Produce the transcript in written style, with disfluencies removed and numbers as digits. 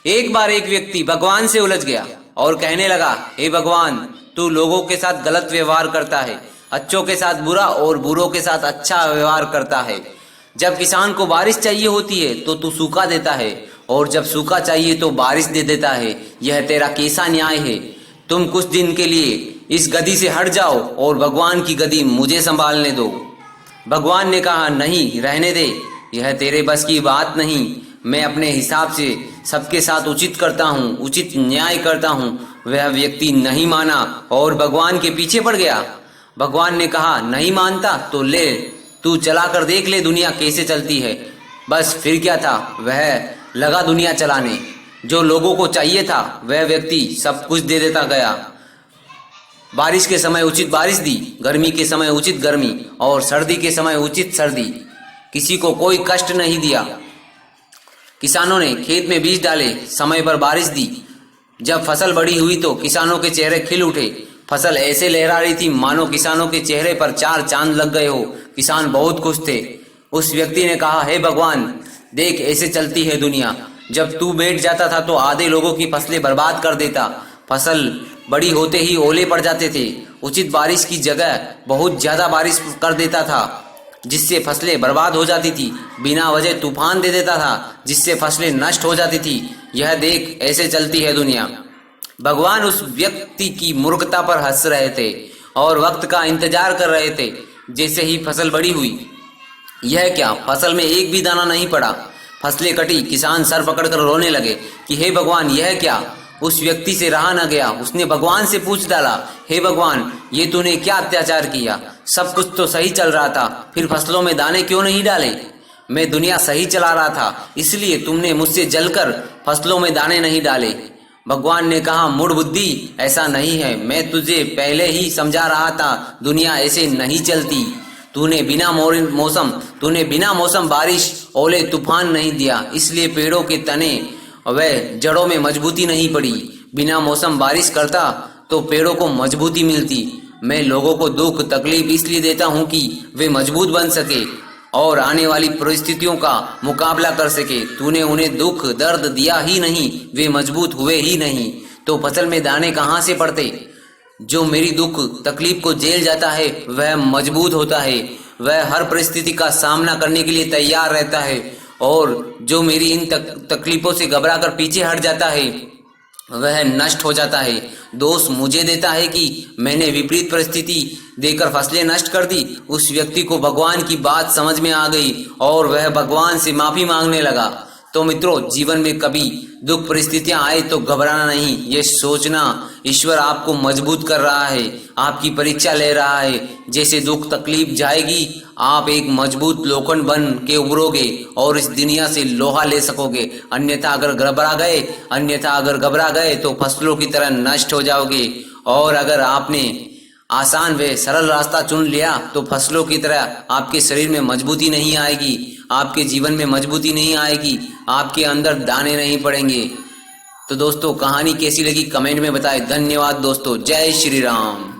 एक बार एक व्यक्ति भगवान से उलझ गया और कहने लगा, हे भगवान, तू लोगों के साथ गलत व्यवहार करता है, अच्छों के साथ बुरा और बुरों के साथ अच्छा व्यवहार करता है। जब किसान को बारिश चाहिए होती है तो तू सूखा देता है, और जब सूखा चाहिए तो बारिश दे देता है। यह तेरा कैसा न्याय है? तुम कुछ दिन के लिए इस गद्दी से हट जाओ और भगवान की गद्दी मुझे संभालने दो। भगवान ने कहा, नहीं, रहने दे, यह तेरे बस की बात नहीं। मैं अपने हिसाब से सबके साथ उचित करता हूँ, उचित न्याय करता हूँ। वह व्यक्ति नहीं माना और भगवान के पीछे पड़ गया। भगवान ने कहा, नहीं मानता तो ले, तू चला कर देख ले दुनिया कैसे चलती है। बस फिर क्या था, वह लगा दुनिया चलाने। जो लोगों को चाहिए था वह व्यक्ति सब कुछ दे देता गया। बारिश के समय उचित बारिश दी, गर्मी के समय उचित गर्मी और सर्दी के समय उचित सर्दी। किसी को कोई कष्ट नहीं दिया। किसानों ने खेत में बीज डाले, समय पर बारिश दी। जब फसल बड़ी हुई तो किसानों के चेहरे खिल उठे। फसल ऐसे लहरा रही थी मानो किसानों के चेहरे पर 4 चांद लग गए हो। किसान बहुत खुश थे। उस व्यक्ति ने कहा, हे भगवान, देख ऐसे चलती है दुनिया। जब तू बैठ जाता था तो आधे लोगों की फसलें बर्बाद कर देता। फसल बड़ी होते ही ओले पड़ जाते थे। उचित बारिश की जगह बहुत ज्यादा बारिश कर देता था, जिससे फसलें बर्बाद हो जाती थी। बिना वजह तूफान दे देता था, जिससे फसलें नष्ट हो जाती थी। यह देख ऐसे चलती है दुनिया। भगवान उस व्यक्ति की मूर्खता पर हंस रहे थे और वक्त का इंतजार कर रहे थे। जैसे ही फसल बड़ी हुई, यह क्या, फसल में एक भी दाना नहीं पड़ा। फसलें कटी, किसान सर पकड़कर रोने लगे कि हे भगवान, यह क्या। उस व्यक्ति से रहा न गया। उसने भगवान से पूछ डाला, हे भगवान, ये तूने क्या अत्याचार किया? सब कुछ तो सही चल रहा था, फिर फसलों में दाने क्यों नहीं डाले? मैं दुनिया सही चला रहा था, इसलिए तुमने मुझसे जलकर फसलों में दाने नहीं डाले। भगवान ने कहा, मूढ़ बुद्धि, ऐसा नहीं है। मैं तुझे पहले ही समझा रहा था, दुनिया ऐसे नहीं चलती। तूने बिना मौसम बारिश, ओले, तूफान नहीं दिया, इसलिए पेड़ों के तने व जड़ों में मजबूती नहीं पड़ी। बिना मौसम बारिश करता तो पेड़ों को मजबूती मिलती। मैं लोगों को दुख तकलीफ इसलिए देता हूँ कि वे मजबूत बन सके और आने वाली परिस्थितियों का मुकाबला कर सके। तूने उन्हें दुख दर्द दिया ही नहीं, वे मजबूत हुए ही नहीं, तो फसल में दाने कहाँ से पड़ते? जो मेरी दुख तकलीफ को झेल जाता है वह मजबूत होता है। वह हर परिस्थिति का सामना करने के लिए तैयार रहता है, और जो मेरी इन तकलीफों से घबरा कर पीछे हट जाता है वह नष्ट हो जाता है। दोष मुझे देता है कि मैंने विपरीत परिस्थिति देकर फसलें नष्ट कर दी। उस व्यक्ति को भगवान की बात समझ में आ गई और वह भगवान से माफी मांगने लगा। तो मित्रों, जीवन में कभी दुख परिस्थितियां आए तो घबराना नहीं, ये सोचना ईश्वर आपको मजबूत कर रहा है, आपकी परीक्षा ले रहा है। जैसे दुख तकलीफ जाएगी, आप एक मजबूत लोखंड बन के उभरोगे और इस दुनिया से लोहा ले सकोगे। अन्यथा अगर घबरा गए तो फसलों की तरह नष्ट हो जाओगे। और अगर आपने आसान व सरल रास्ता चुन लिया तो फसलों की तरह आपके शरीर में मजबूती नहीं आएगी, आपके जीवन में मजबूती नहीं आएगी, आपके अंदर दाने नहीं पड़ेंगे। तो दोस्तों, कहानी कैसी लगी कमेंट में बताएं। धन्यवाद दोस्तों। जय श्री राम।